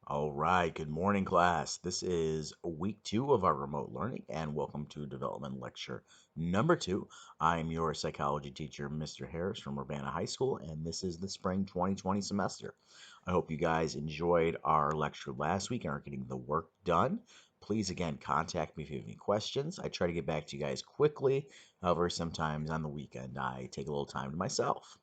All right, good morning, class. This is week 2 of our remote learning, and welcome to development lecture number 2. I'm your psychology teacher, Mr. Harris from Urbana High School, and this is the spring 2020 semester. I hope you guys enjoyed our lecture last week and are getting the work done. Please, again, contact me if you have any questions. I try to get back to you guys quickly. However, sometimes on the weekend, I take a little time to myself.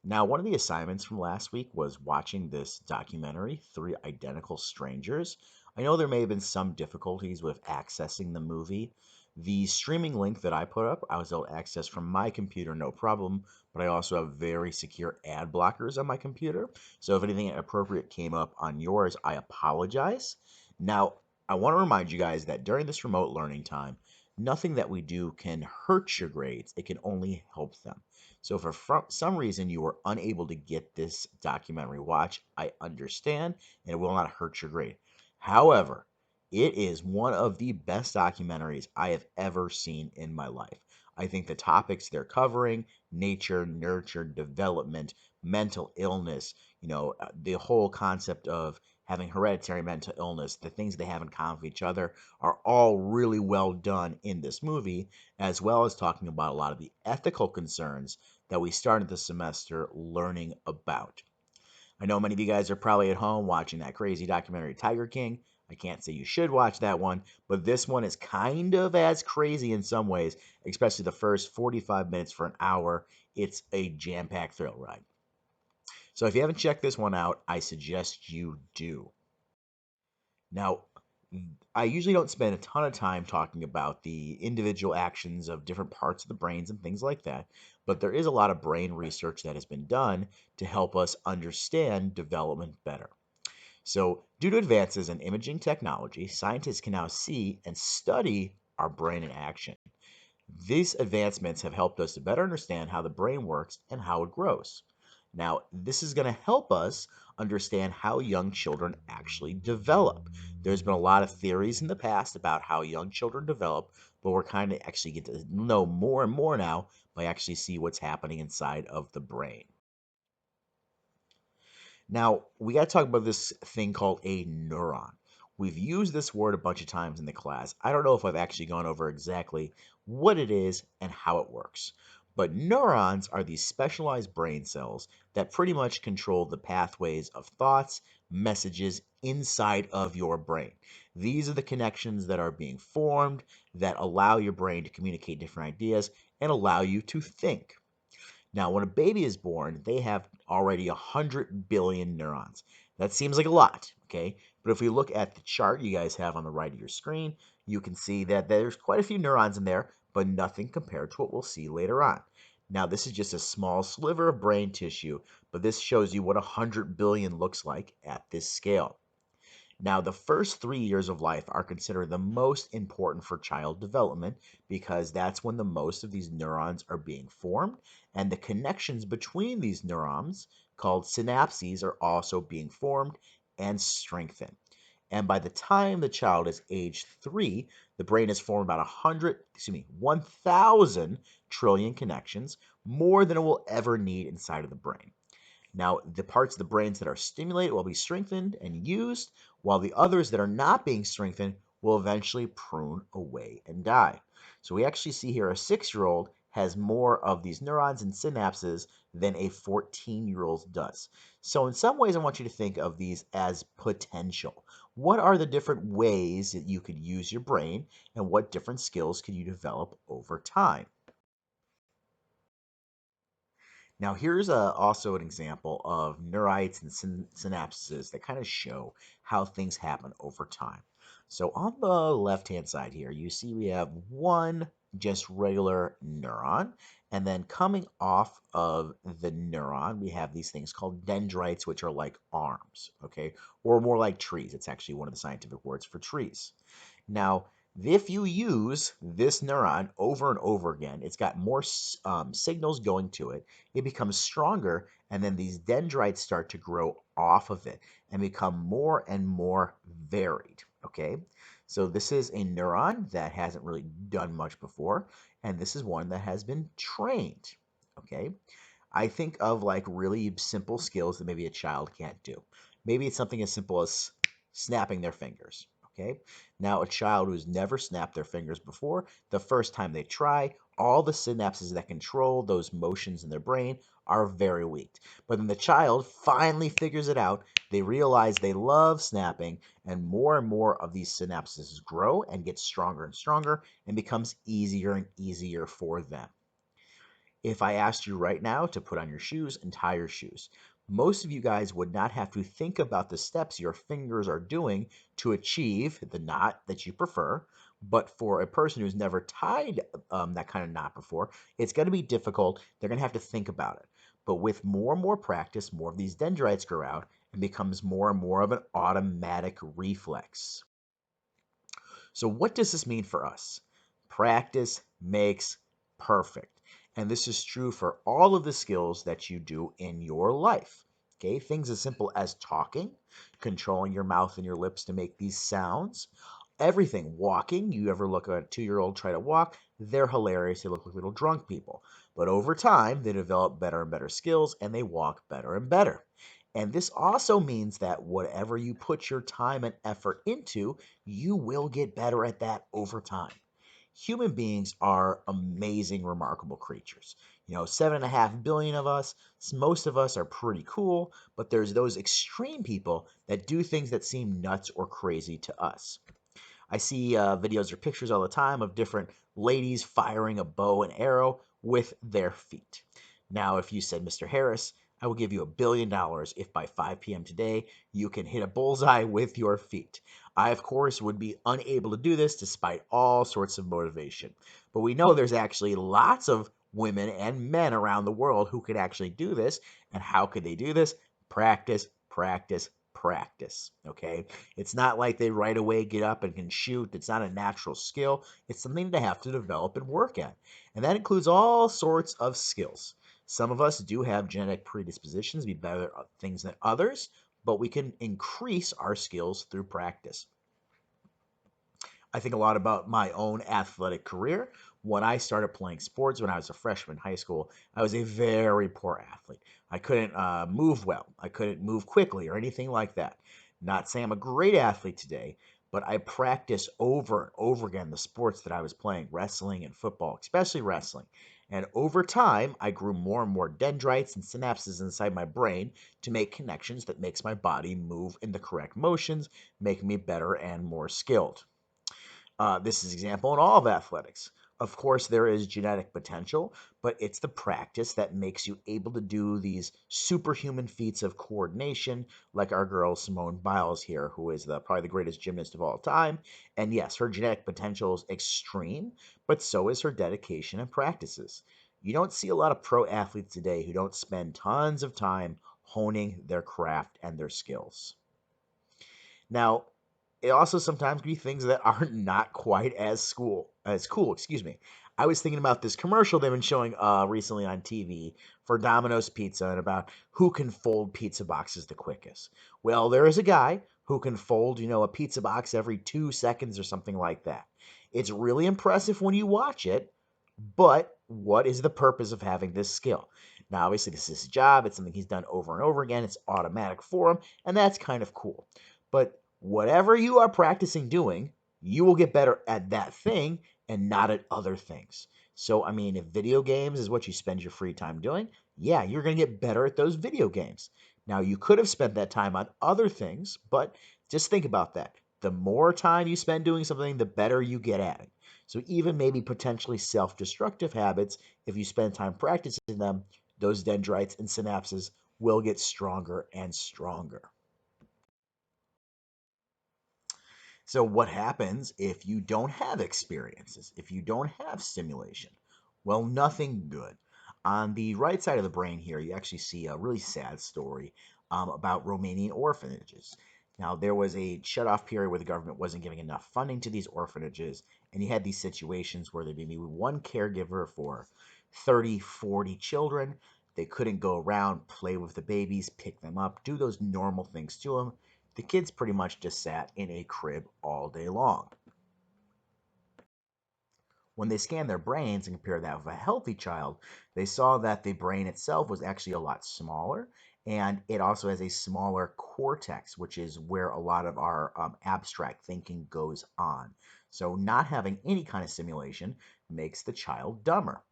Now, one of the assignments from last week was watching this documentary, Three Identical Strangers. I know there may have been some difficulties with accessing the movie. The streaming link that I put up, I was able to access from my computer, no problem, but I also have very secure ad blockers on my computer. So if anything inappropriate came up on yours, I apologize. Now, I want to remind you guys that during this remote learning time, nothing that we do can hurt your grades, it can only help them. So if for some reason you were unable to get this documentary watch, I understand, and it will not hurt your grade. However, it is one of the best documentaries I have ever seen in my life. I think the topics they're covering, nature, nurture, development, mental illness, the whole concept of having hereditary mental illness, the things they have in common with each other are all really well done in this movie, as well as talking about a lot of the ethical concerns that we started the semester learning about. I know many of you guys are probably at home watching that crazy documentary Tiger King. I can't say you should watch that one, but this one is kind of as crazy in some ways, especially the first 45 minutes for an hour. It's a jam packed thrill ride. So if you haven't checked this one out, I suggest you do. Now, I usually don't spend a ton of time talking about the individual actions of different parts of the brains and things like that, but there is a lot of brain research that has been done to help us understand development better. So, due to advances in imaging technology, scientists can now see and study our brain in action. These advancements have helped us to better understand how the brain works and how it grows. Now, this is going to help us understand how young children actually develop. There's been a lot of theories in the past about how young children develop, but we're kind of actually get to know more and more now by actually see what's happening inside of the brain. Now, we got to talk about this thing called a neuron. We've used this word a bunch of times in the class. I don't know if I've actually gone over exactly what it is and how it works. But neurons are these specialized brain cells that pretty much control the pathways of thoughts, messages inside of your brain. These are the connections that are being formed that allow your brain to communicate different ideas and allow you to think. Now, when a baby is born, they have already 100 billion neurons. That seems like a lot, okay? But if we look at the chart you guys have on the right of your screen, you can see that there's quite a few neurons in there, but nothing compared to what we'll see later on. Now, this is just a small sliver of brain tissue, but this shows you what 100 billion looks like at this scale. Now, the first 3 years of life are considered the most important for child development because that's when the most of these neurons are being formed, and the connections between these neurons, called synapses, are also being formed and strengthened. And by the time the child is age 3, the brain has formed about 1,000 trillion connections, more than it will ever need inside of the brain. Now, the parts of the brains that are stimulated will be strengthened and used, while the others that are not being strengthened will eventually prune away and die. So we actually see here a 6-year-old has more of these neurons and synapses than a 14-year-old does. So in some ways, I want you to think of these as potential. What are the different ways that you could use your brain, and what different skills can you develop over time? Now, here's also an example of neurites and synapses that kind of show how things happen over time. So on the left-hand side here, you see we have one just regular neuron, and then coming off of the neuron, we have these things called dendrites, which are like arms, okay, or more like trees. It's actually one of the scientific words for trees. Now, if you use this neuron over and over again, it's got more signals going to it. It becomes stronger, and then these dendrites start to grow off of it and become more and more varied. Okay, so this is a neuron that hasn't really done much before, and this is one that has been trained. Okay, I think of like really simple skills that maybe a child can't do. Maybe it's something as simple as snapping their fingers. Okay. Now, a child who's never snapped their fingers before, the first time they try, all the synapses that control those motions in their brain are very weak. But then the child finally figures it out. They realize they love snapping, and more of these synapses grow and get stronger and stronger and becomes easier and easier for them. If I asked you right now to put on your shoes and tie your shoes, most of you guys would not have to think about the steps your fingers are doing to achieve the knot that you prefer. But for a person who's never tied that kind of knot before, it's going to be difficult. They're going to have to think about it. But with more and more practice, more of these dendrites grow out and becomes more and more of an automatic reflex. So, what does this mean for us? Practice makes perfect. And this is true for all of the skills that you do in your life. Okay, things as simple as talking, controlling your mouth and your lips to make these sounds, everything. Walking, you ever look at a 2-year-old try to walk? They're hilarious. They look like little drunk people. But over time, they develop better and better skills and they walk better and better. And this also means that whatever you put your time and effort into, you will get better at that over time. Human beings are amazing, remarkable creatures. 7.5 billion of us, most of us are pretty cool, but there's those extreme people that do things that seem nuts or crazy to us. I see videos or pictures all the time of different ladies firing a bow and arrow with their feet. Now, if you said, Mr. Harris, I will give you $1 billion if by 5 p.m. today you can hit a bullseye with your feet. I, of course, would be unable to do this despite all sorts of motivation. But we know there's actually lots of women and men around the world who could actually do this. And how could they do this? Practice, practice, practice. Okay. It's not like they right away get up and can shoot. It's not a natural skill. It's something they have to develop and work at. And that includes all sorts of skills. Some of us do have genetic predispositions to be better at things than others, but we can increase our skills through practice. I think a lot about my own athletic career. When I started playing sports when I was a freshman in high school, I was a very poor athlete. I couldn't move well. I couldn't move quickly or anything like that. Not saying I'm a great athlete today, but I practiced over and over again the sports that I was playing, wrestling and football, especially wrestling. And over time, I grew more and more dendrites and synapses inside my brain to make connections that makes my body move in the correct motions, making me better and more skilled. This is example in all of athletics. Of course, there is genetic potential, but it's the practice that makes you able to do these superhuman feats of coordination, like our girl Simone Biles here, who is probably the greatest gymnast of all time. And yes, her genetic potential is extreme, but so is her dedication and practices. You don't see a lot of pro athletes today who don't spend tons of time honing their craft and their skills. Now, it also sometimes can be things that are not quite as cool, excuse me. I was thinking about this commercial they've been showing recently on TV for Domino's Pizza and about who can fold pizza boxes the quickest. Well, there is a guy who can fold, a pizza box every 2 seconds or something like that. It's really impressive when you watch it, but what is the purpose of having this skill? Now, obviously, this is his job. It's something he's done over and over again. It's automatic for him, and that's kind of cool. But whatever you are practicing doing, you will get better at that thing and not at other things. So, I mean, if video games is what you spend your free time doing, yeah, you're going to get better at those video games. Now, you could have spent that time on other things, but just think about that. The more time you spend doing something, the better you get at it. So, even maybe potentially self destructive habits, if you spend time practicing them, those dendrites and synapses will get stronger and stronger. So, what happens if you don't have experiences, if you don't have stimulation? Well, nothing good. On the right side of the brain here, you actually see a really sad story about Romanian orphanages. Now, there was a shut-off period where the government wasn't giving enough funding to these orphanages, and you had these situations where there'd be maybe one caregiver for 30, 40 children. They couldn't go around, play with the babies, pick them up, do those normal things to them. The kids pretty much just sat in a crib all day long. When they scanned their brains and compared that with a healthy child, they saw that the brain itself was actually a lot smaller, and it also has a smaller cortex, which is where a lot of our abstract thinking goes on. So, not having any kind of stimulation makes the child dumber.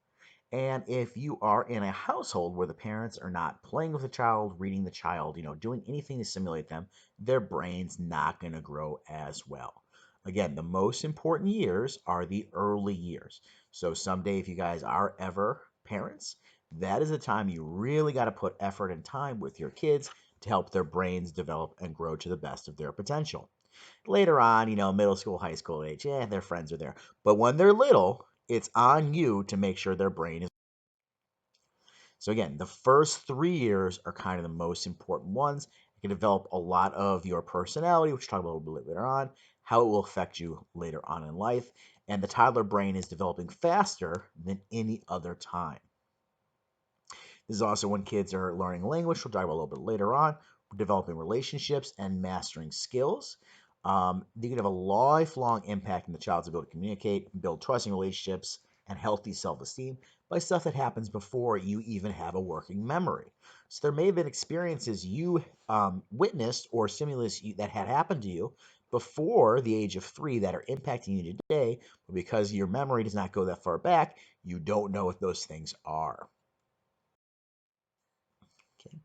And if you are in a household where the parents are not playing with the child, reading the child, doing anything to stimulate them, their brain's not going to grow as well. Again, the most important years are the early years. So someday, if you guys are ever parents, that is the time you really got to put effort and time with your kids to help their brains develop and grow to the best of their potential. Later on, middle school, high school age, their friends are there. But when they're little, it's on you to make sure their brain is. So again, the first 3 years are kind of the most important ones. It can develop a lot of your personality, which we'll talk about a little bit later on, how it will affect you later on in life. And the toddler brain is developing faster than any other time. This is also when kids are learning language. We'll talk about a little bit later on, developing relationships and mastering skills. They can have a lifelong impact on the child's ability to communicate, build trusting relationships, and healthy self-esteem by stuff that happens before you even have a working memory. So there may have been experiences you witnessed or stimulus that had happened to you before the age of 3 that are impacting you today, but because your memory does not go that far back, you don't know what those things are. Okay.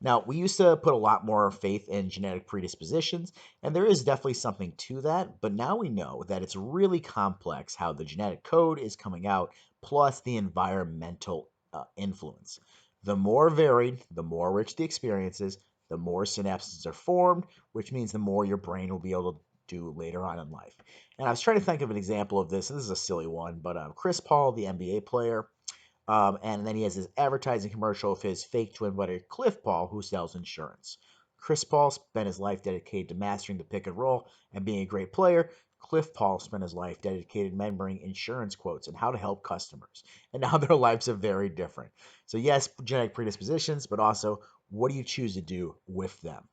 Now, we used to put a lot more faith in genetic predispositions, and there is definitely something to that, but now we know that it's really complex how the genetic code is coming out, plus the environmental influence. The more varied, the more rich the experiences, the more synapses are formed, which means the more your brain will be able to do later on in life. And I was trying to think of an example of this, and this is a silly one, but Chris Paul, the NBA player, and then he has this advertising commercial of his fake twin brother, Cliff Paul, who sells insurance. Chris Paul spent his life dedicated to mastering the pick and roll and being a great player. Cliff Paul spent his life dedicated to remembering insurance quotes and how to help customers. And now their lives are very different. So, yes, genetic predispositions, but also what do you choose to do with them?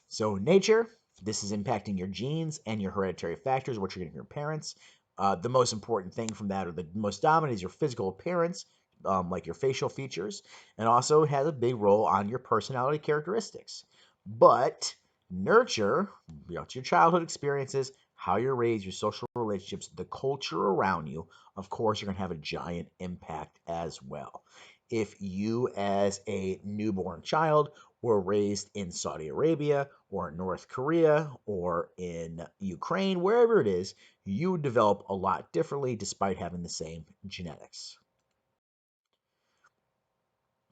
So, nature, this is impacting your genes and your hereditary factors, what you're getting from your parents. The most important thing from that, or the most dominant, is your physical appearance, like your facial features, and also has a big role on your personality characteristics. But nurture, it's your childhood experiences, how you're raised, your social relationships, the culture around you, of course, you're going to have a giant impact as well. If you, as a newborn child, were raised in Saudi Arabia or North Korea or in Ukraine, wherever it is, you would develop a lot differently despite having the same genetics.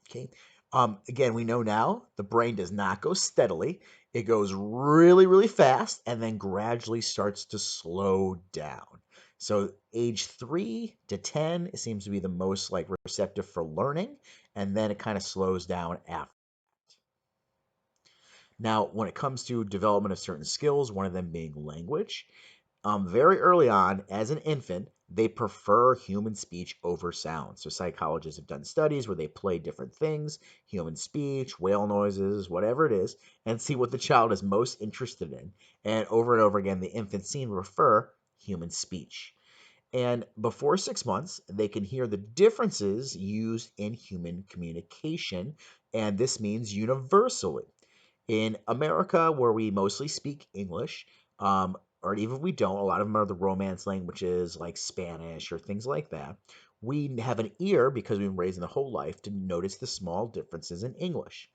Okay. Again, we know now the brain does not go steadily. It goes really, really fast and then gradually starts to slow down. So age 3 to 10 seems to be the most like receptive for learning, and then it kind of slows down after. Now, when it comes to development of certain skills, one of them being language, very early on, as an infant, they prefer human speech over sound. So psychologists have done studies where they play different things, human speech, whale noises, whatever it is, and see what the child is most interested in. And over again, the infants seem to prefer human speech. And before 6 months, they can hear the differences used in human communication, and this means universally. In America, where we mostly speak English, or even if we don't, a lot of them are the Romance languages like Spanish or things like that. We have an ear because we've been raised in the whole life to notice the small differences in English.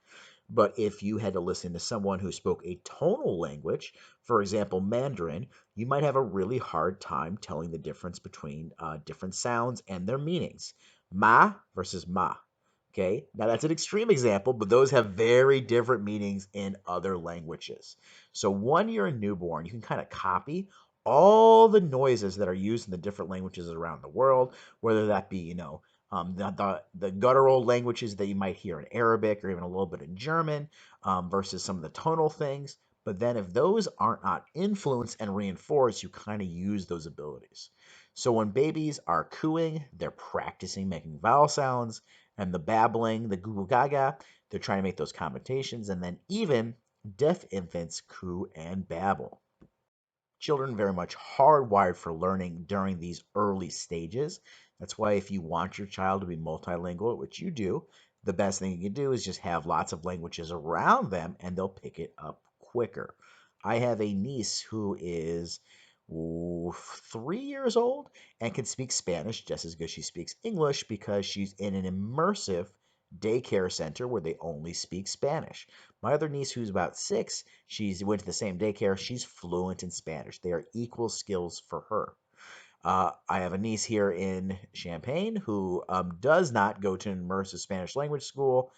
But if you had to listen to someone who spoke a tonal language, for example, Mandarin, you might have a really hard time telling the difference between different sounds and their meanings. Ma versus ma. Okay, now that's an extreme example, but those have very different meanings in other languages. So when you're a newborn, you can kind of copy all the noises that are used in the different languages around the world, whether that be, the guttural languages that you might hear in Arabic or even a little bit in German, versus some of the tonal things. But then if those aren't not influenced and reinforced, you kind of use those abilities. So when babies are cooing, they're practicing making vowel sounds, and the babbling, the goo goo gaga, they're trying to make those combinations. And then even deaf infants coo and babble. Children very much hardwired for learning during these early stages. That's why if you want your child to be multilingual, which you do, the best thing you can do is just have lots of languages around them and they'll pick it up quicker. I have a niece who is 3 years old and can speak Spanish just as good as she speaks English because she's in an immersive daycare center where they only speak Spanish. My other niece, who's about 6, she's went to the same daycare. She's fluent in Spanish. They are equal skills for her. I have a niece here in Champaign who does not go to an immersive Spanish language school,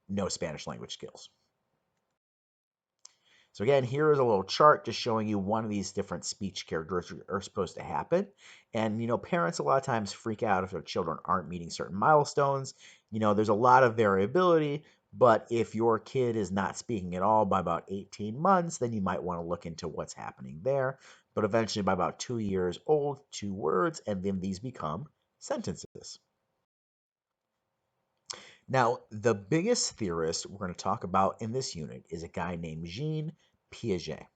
no Spanish language skills. So again, here is a little chart just showing you one of these different speech characteristics are supposed to happen. And, parents a lot of times freak out if their children aren't meeting certain milestones. There's a lot of variability, but if your kid is not speaking at all by about 18 months, then you might want to look into what's happening there. But eventually, by about 2 years old, 2 words, and then these become sentences. Now, the biggest theorist we're going to talk about in this unit is a guy named Jean Piaget.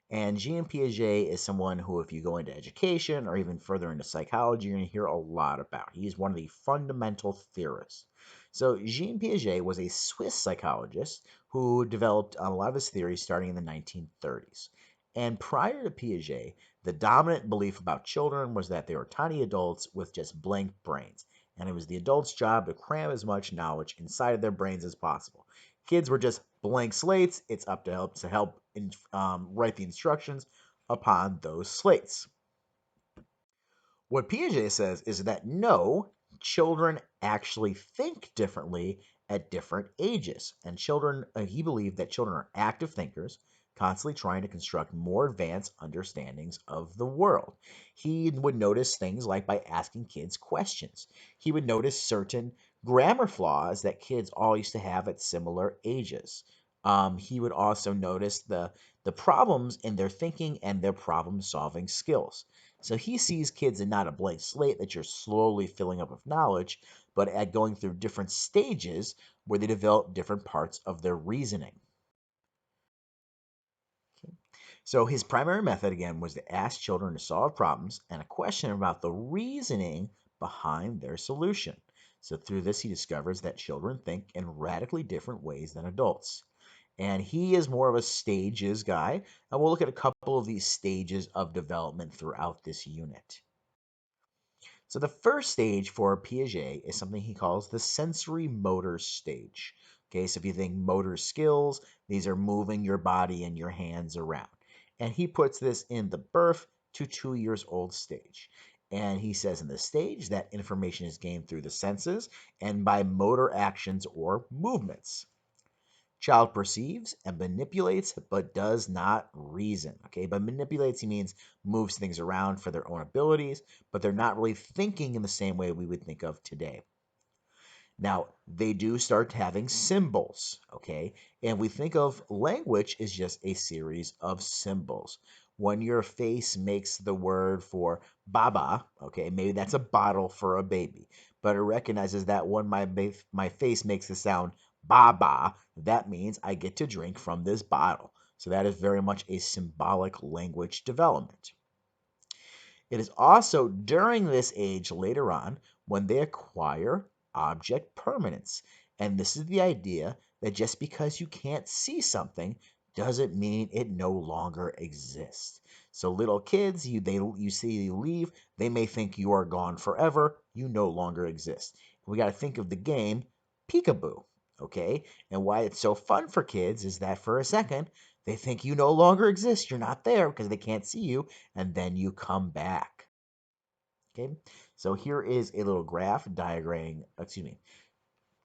And Jean Piaget is someone who, if you go into education or even further into psychology, you're going to hear a lot about. He's one of the fundamental theorists. So, Jean Piaget was a Swiss psychologist who developed a lot of his theories starting in the 1930s. And prior to Piaget, the dominant belief about children was that they were tiny adults with just blank brains. And it was the adult's job to cram as much knowledge inside of their brains as possible. Kids were just blank slates. It's up to help write the instructions upon those slates. What Piaget says is that no, children actually think differently at different ages. And he believed that children are active thinkers, constantly trying to construct more advanced understandings of the world. He would notice things like by asking kids questions. He would notice certain grammar flaws that kids all used to have at similar ages. He would also notice the problems in their thinking and their problem solving skills. So he sees kids as not a blank slate that you're slowly filling up with knowledge, but at going through different stages where they develop different parts of their reasoning. Okay. So his primary method, again, was to ask children to solve problems and a question about the reasoning behind their solution. So through this, he discovers that children think in radically different ways than adults. And he is more of a stages guy, and we'll look at a couple of these stages of development throughout this unit. So the first stage for Piaget is something he calls the sensory motor stage. Okay, so if you think motor skills, these are moving your body and your hands around. And he puts this in the birth to 2 years old stage. And he says in this stage that information is gained through the senses and by motor actions or movements. Child perceives and manipulates, but does not reason. Okay, but manipulates, he means moves things around for their own abilities, but they're not really thinking in the same way we would think of today. Now, they do start having symbols, okay? And we think of language as just a series of symbols. When your face makes the word for baba, okay, maybe that's a bottle for a baby, but it recognizes that when my face makes the sound baba, that means I get to drink from this bottle. So that is very much a symbolic language development. It is also during this age later on when they acquire object permanence. And this is the idea that just because you can't see something doesn't mean it no longer exists. So little kids, you see you leave, they may think you are gone forever, you no longer exist. We got to think of the game Peekaboo, okay? And why it's so fun for kids is that for a second they think you no longer exist, you're not there because they can't see you, and then you come back. Okay, so here is a little graph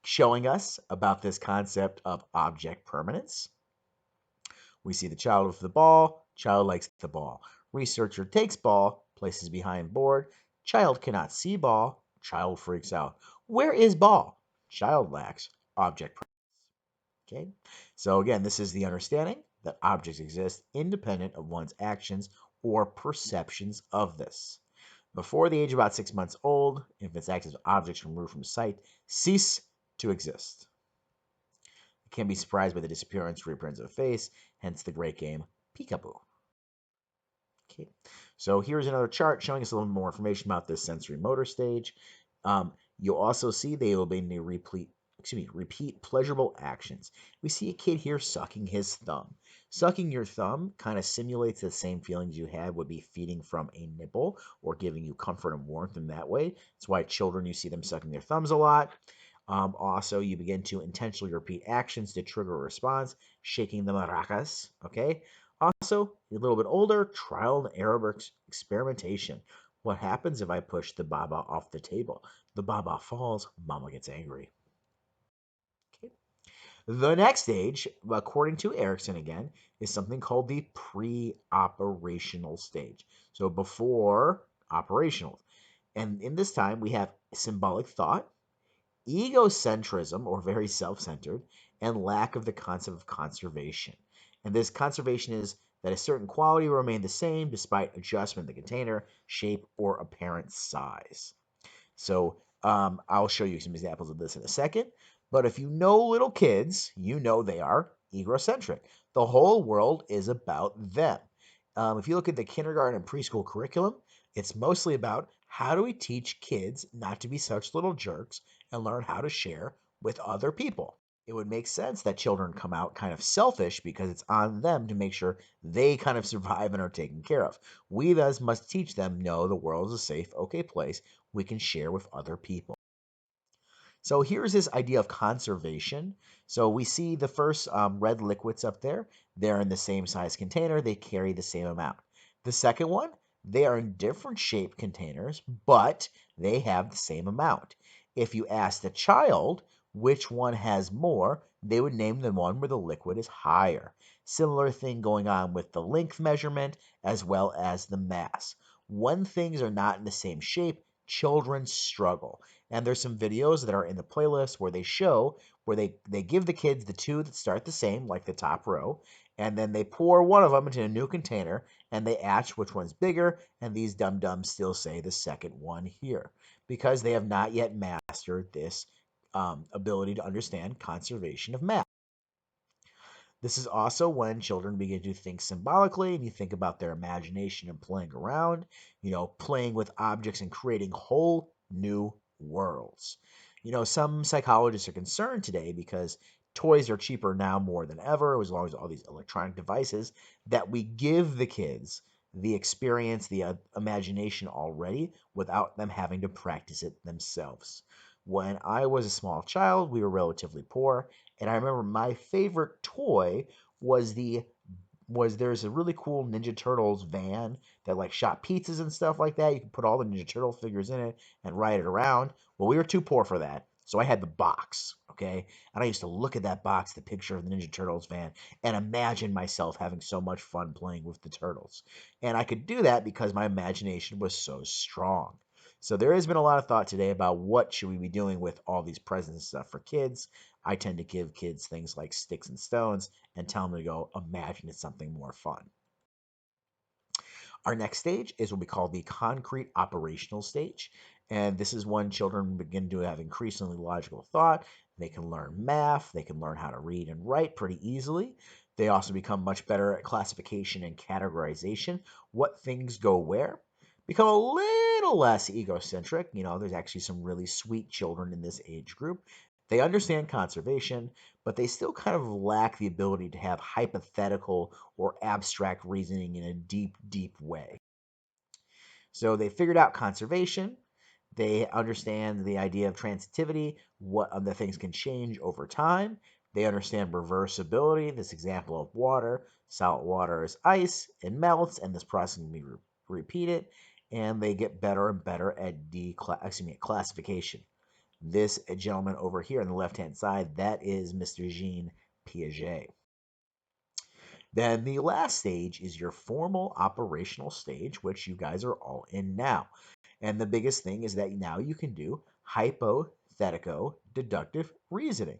showing us about this concept of object permanence. We see the child with the ball, child likes the ball. Researcher takes ball, places behind board. Child cannot see ball, child freaks out. Where is ball? Child lacks object permanence. Okay, so again, this is the understanding that objects exist independent of one's actions or perceptions of this. Before the age of about 6 months old, infants act as objects removed from sight cease to exist. It can be surprised by the disappearance or reappearance of a face, hence the great game Peekaboo. Okay, so here's another chart showing us a little more information about this sensory motor stage. You'll also see they will be repeat pleasurable actions. We see a kid here sucking his thumb. Sucking your thumb kind of simulates the same feelings you had would be feeding from a nipple or giving you comfort and warmth in that way. That's why children, you see them sucking their thumbs a lot. Also, you begin to intentionally repeat actions to trigger a response, shaking the maracas. Okay. Also, a little bit older, trial and error experimentation. What happens if I push the baba off the table? The baba falls, mama gets angry. Okay. The next stage, according to Erickson again, is something called the pre-operational stage. So before operational. And in this time, we have symbolic thought, egocentrism, or very self-centered, and lack of the concept of conservation. And this conservation is that a certain quality will remain the same despite adjustment in the container, shape, or apparent size. So I'll show you some examples of this in a second. But if you know little kids, you know they are egocentric. The whole world is about them. If you look at the kindergarten and preschool curriculum, it's mostly about how do we teach kids not to be such little jerks and learn how to share with other people. It would make sense that children come out kind of selfish because it's on them to make sure they kind of survive and are taken care of. We thus must teach them no, the world is a safe, okay place we can share with other people. So here's this idea of conservation. So we see the first red liquids up there. They're in the same size container. They carry the same amount. The second one, they are in different shaped containers, but they have the same amount. If you ask the child which one has more, they would name the one where the liquid is higher. Similar thing going on with the length measurement as well as the mass. When things are not in the same shape, children struggle. And there's some videos that are in the playlist where they show where they give the kids the two that start the same, like the top row, and then they pour one of them into a new container and they ask which one's bigger, and these dum-dums still say the second one here because they have not yet mastered this ability to understand conservation of math. This is also when children begin to think symbolically and you think about their imagination and playing around, playing with objects and creating whole new worlds. Some psychologists are concerned today because toys are cheaper now more than ever, as long as all these electronic devices, that we give the kids the experience, the imagination already without them having to practice it themselves. When I was a small child, we were relatively poor, and I remember my favorite toy was there's a really cool Ninja Turtles van that like shot pizzas and stuff like that. You can put all the Ninja Turtle figures in it and ride it around. Well, we were too poor for that. So I had the box, okay? And I used to look at that box, the picture of the Ninja Turtles van, and imagine myself having so much fun playing with the turtles. And I could do that because my imagination was so strong. So there has been a lot of thought today about what should we be doing with all these presents and stuff for kids. I tend to give kids things like sticks and stones and tell them to go imagine it's something more fun. Our next stage is what we call the concrete operational stage. And this is when children begin to have increasingly logical thought. They can learn math, they can learn how to read and write pretty easily. They also become much better at classification and categorization, what things go where. Become a little less egocentric. There's actually some really sweet children in this age group. They understand conservation, but they still kind of lack the ability to have hypothetical or abstract reasoning in a deep, deep way. So they figured out conservation. They understand the idea of transitivity, what other things can change over time. They understand reversibility, this example of water. Salt water is ice, it melts, and this process can be repeated. And they get better and better at classification. This gentleman over here on the left-hand side, that is Mr. Jean Piaget. Then the last stage is your formal operational stage, which you guys are all in now. And the biggest thing is that now you can do hypothetical deductive reasoning.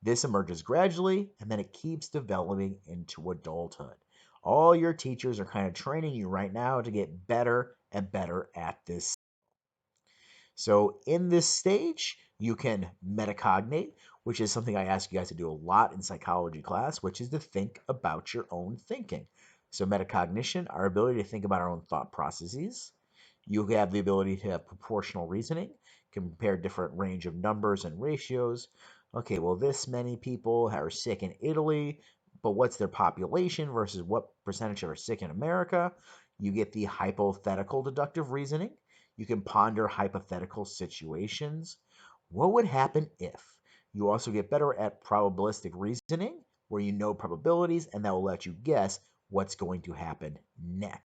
This emerges gradually and then it keeps developing into adulthood. All your teachers are kind of training you right now to get better and better at this. So in this stage, you can metacognate, which is something I ask you guys to do a lot in psychology class, which is to think about your own thinking. So, metacognition, our ability to think about our own thought processes. You have the ability to have proportional reasoning, compare different range of numbers and ratios. Okay, well, this many people are sick in Italy, but what's their population versus what percentage are sick in America? You get the hypothetical deductive reasoning. You can ponder hypothetical situations. What would happen if? You also get better at probabilistic reasoning, where you know probabilities, and that will let you guess what's going to happen next.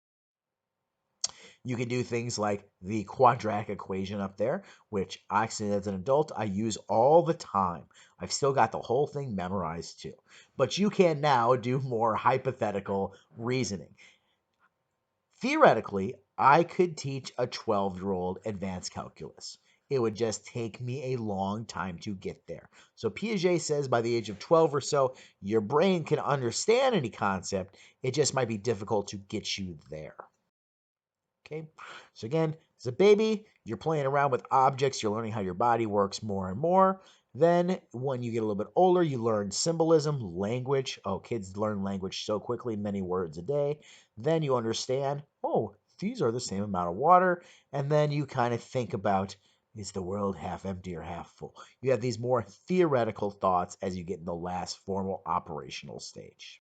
You can do things like the quadratic equation up there, which actually, as an adult, I use all the time. I've still got the whole thing memorized too. But you can now do more hypothetical reasoning. Theoretically, I could teach a 12-year-old advanced calculus. It would just take me a long time to get there. So Piaget says by the age of 12 or so, your brain can understand any concept. It just might be difficult to get you there. Okay, so again, as a baby, you're playing around with objects, you're learning how your body works more and more. Then, when you get a little bit older, you learn symbolism, language. Oh, kids learn language so quickly, many words a day. Then you understand, oh, these are the same amount of water. And then you kind of think about, is the world half empty or half full? You have these more theoretical thoughts as you get in the last formal operational stage.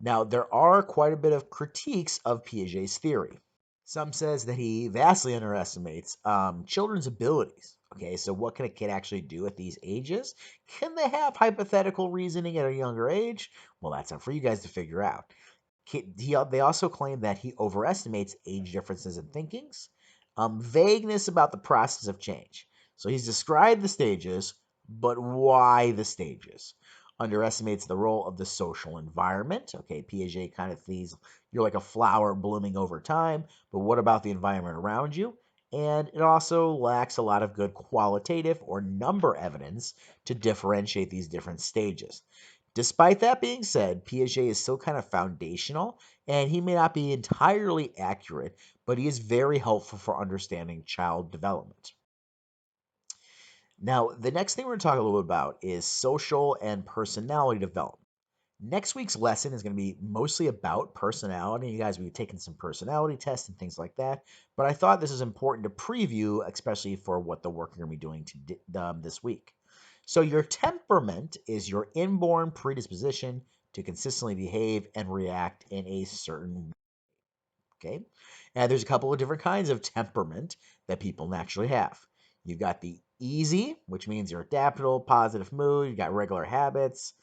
Now, there are quite a bit of critiques of Piaget's theory. Some says that he vastly underestimates children's abilities. Okay, so what can a kid actually do at these ages? Can they have hypothetical reasoning at a younger age? Well, that's up for you guys to figure out. They also claim that he overestimates age differences in thinkings, vagueness about the process of change. So he's described the stages, but why the stages? Underestimates the role of the social environment. Okay, Piaget kind of sees you're like a flower blooming over time, but what about the environment around you? And it also lacks a lot of good qualitative or number evidence to differentiate these different stages. Despite that being said, Piaget is still kind of foundational, and he may not be entirely accurate, but he is very helpful for understanding child development. Now, the next thing we're going to talk a little bit about is social and personality development. Next week's lesson is going to be mostly about personality. You guys will be taking some personality tests and things like that. But I thought this is important to preview, especially for what the work you're going to be doing this week. So, your temperament is your inborn predisposition to consistently behave and react in a certain way. Okay. And there's a couple of different kinds of temperament that people naturally have. You've got the easy, which means you're adaptable, positive mood, you got regular habits.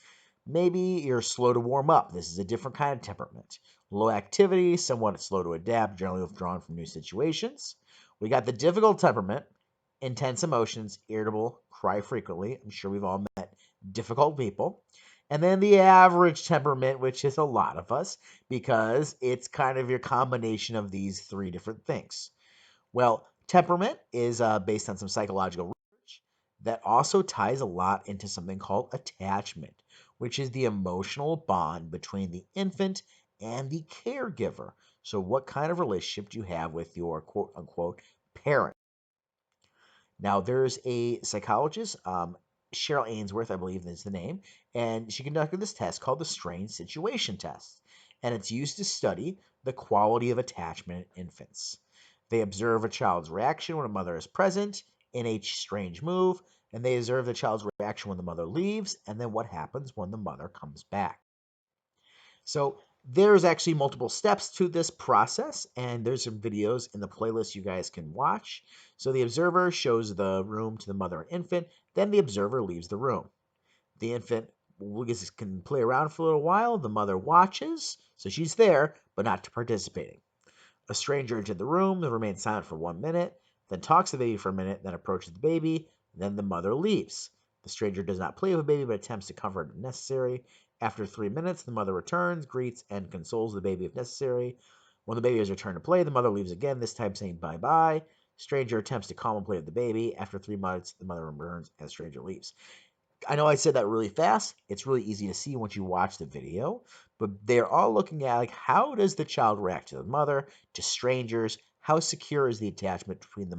Maybe you're slow to warm up. This is a different kind of temperament. Low activity, somewhat slow to adapt, generally withdrawn from new situations. We got the difficult temperament, intense emotions, irritable, cry frequently. I'm sure we've all met difficult people. And then the average temperament, which is a lot of us, because it's kind of your combination of these three different things. Well, temperament is based on some psychological research that also ties a lot into something called attachment, which is the emotional bond between the infant and the caregiver. So, what kind of relationship do you have with your quote unquote parent? Now, there's a psychologist, Cheryl Ainsworth, I believe is the name, and she conducted this test called the Strange Situation Test. And it's used to study the quality of attachment in infants. They observe a child's reaction when a mother is present in a strange move, and they observe the child's reaction when the mother leaves, and then what happens when the mother comes back. So there's actually multiple steps to this process, and there's some videos in the playlist you guys can watch. So the observer shows the room to the mother and infant, then the observer leaves the room. The infant can play around for a little while. The mother watches, so she's there, but not participating. A stranger entered the room, remains silent for 1 minute, then talks to the baby for a minute, then approaches the baby, then the mother leaves. The stranger does not play with the baby, but attempts to comfort it if necessary. After 3 minutes, the mother returns, greets, and consoles the baby if necessary. When the baby has returned to play, the mother leaves again, this time saying bye-bye. Stranger attempts to calm and play with the baby. After 3 months, the mother returns and the stranger leaves. I know I said that really fast. It's really easy to see once you watch the video, but they're all looking at like how does the child react to the mother, to strangers, how secure is the attachment between the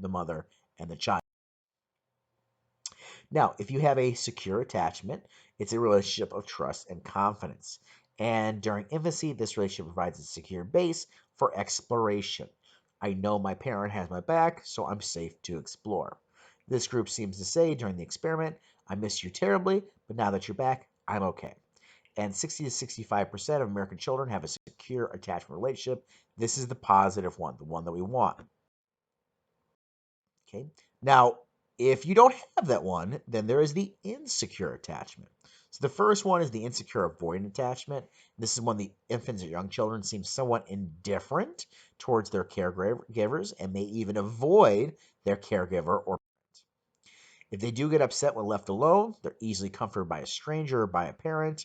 mother and the child. Now, if you have a secure attachment, it's a relationship of trust and confidence. And during infancy, this relationship provides a secure base for exploration. I know my parent has my back, so I'm safe to explore. This group seems to say during the experiment, I miss you terribly, but now that you're back, I'm okay. And 60 to 65% of American children have a secure attachment relationship. This is the positive one, the one that we want. Okay. Now, if you don't have that one, then there is the insecure attachment. So the first one is the insecure avoidant attachment. This is when the infants or young children seem somewhat indifferent towards their caregivers and may even avoid their caregiver or parent. If they do get upset when left alone, they're easily comforted by a stranger or by a parent,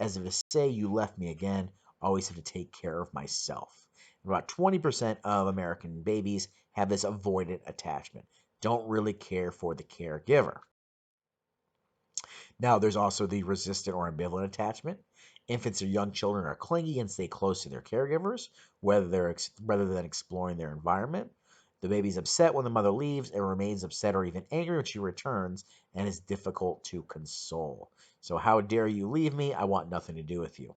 as if to say, you left me again, always have to take care of myself. About 20% of American babies have this avoidant attachment, don't really care for the caregiver. Now, there's also the resistant or ambivalent attachment. Infants or young children are clingy and stay close to their caregivers, rather than exploring their environment. The baby's upset when the mother leaves and remains upset or even angry when she returns and is difficult to console. So, how dare you leave me? I want nothing to do with you.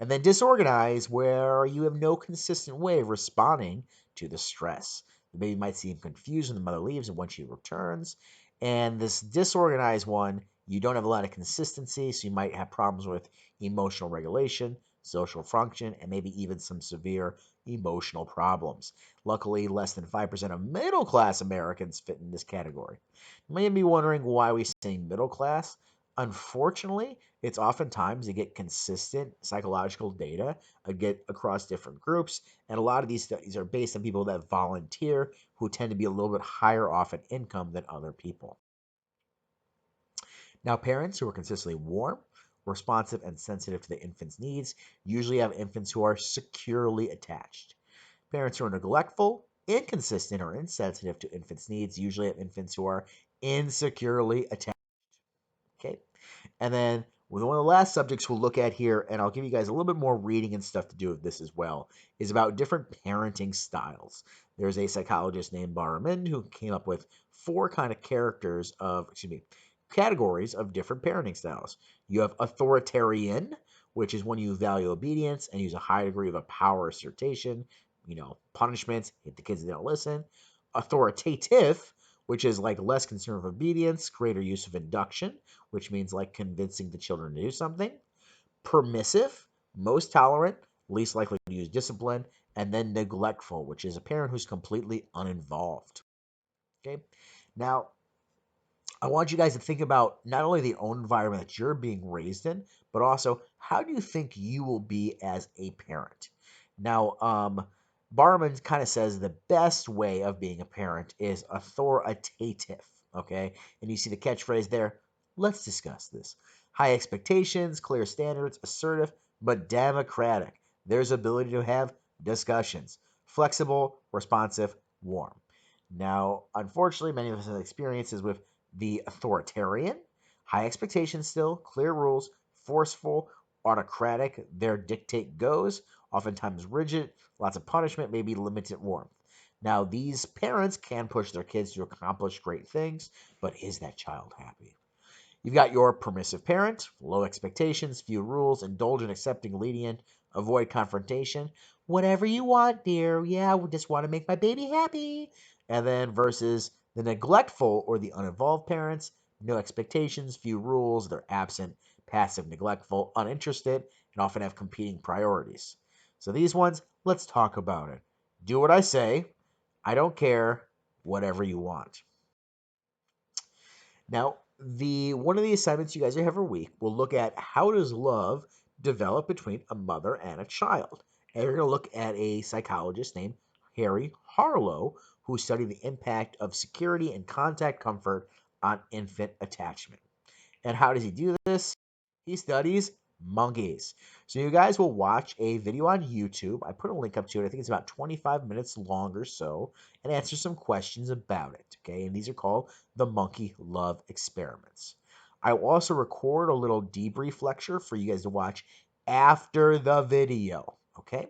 And then disorganized, where you have no consistent way of responding to the stress. The baby might seem confused when the mother leaves and when she returns. And this disorganized one, you don't have a lot of consistency, so you might have problems with emotional regulation, social function, and maybe even some severe emotional problems. Luckily, less than 5% of middle class Americans fit in this category. You may be wondering why we say middle class. Unfortunately, it's oftentimes to get consistent psychological data get across different groups, and a lot of these studies are based on people that volunteer who tend to be a little bit higher off in income than other people. Now, parents who are consistently warm, responsive, and sensitive to the infant's needs usually have infants who are securely attached. Parents who are neglectful, inconsistent, or insensitive to infants' needs usually have infants who are insecurely attached. Okay. And then one of the last subjects we'll look at here, and I'll give you guys a little bit more reading and stuff to do with this as well, is about different parenting styles. There's a psychologist named Barman who came up with four kind of categories of different parenting styles. You have authoritarian, which is when you value obedience and use a high degree of a power assertion, punishments, hit the kids that don't listen. Authoritative, which is like less concern of obedience, greater use of induction, which means like convincing the children to do something. Permissive, most tolerant, least likely to use discipline. And then neglectful, which is a parent who's completely uninvolved. Okay. Now, I want you guys to think about not only the own environment that you're being raised in, but also how do you think you will be as a parent? Now, Barman kind of says the best way of being a parent is authoritative. Okay, and you see the catchphrase there. Let's discuss this. High expectations, clear standards, assertive, but democratic. There's ability to have discussions. Flexible, responsive, warm. Now, unfortunately, many of us have experiences with the authoritarian, high expectations still, clear rules, forceful, autocratic, their dictate goes, oftentimes rigid, lots of punishment, maybe limited warmth. Now, these parents can push their kids to accomplish great things, but is that child happy? You've got your permissive parent, low expectations, few rules, indulgent, accepting, lenient, avoid confrontation. Whatever you want, dear. Yeah, we just want to make my baby happy. And then versus the neglectful or the uninvolved parents, no expectations, few rules, they're absent, passive, neglectful, uninterested, and often have competing priorities. So these ones, let's talk about it. Do what I say. I don't care. Whatever you want. Now, the one of the assignments you guys have every week will look at how does love develop between a mother and a child. And we're going to look at a psychologist named Harry Harlow who studied the impact of security and contact comfort on infant attachment. And how does he do this? He studies monkeys. So you guys will watch a video on YouTube. I put a link up to it. I think it's about 25 minutes long or so, and answer some questions about it. Okay, and these are called the monkey love experiments. I will also record a little debrief lecture for you guys to watch after the video. Okay,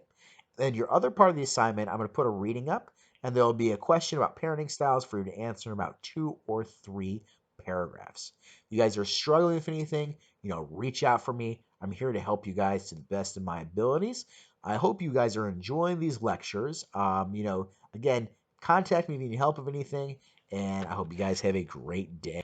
then your other part of the assignment, I'm going to put a reading up, and there'll be a question about parenting styles for you to answer in about 2 or 3 paragraphs. You guys are struggling with anything, reach out for me. I'm here to help you guys to the best of my abilities. I hope you guys are enjoying these lectures. Again, contact me if you need help of anything, and I hope you guys have a great day.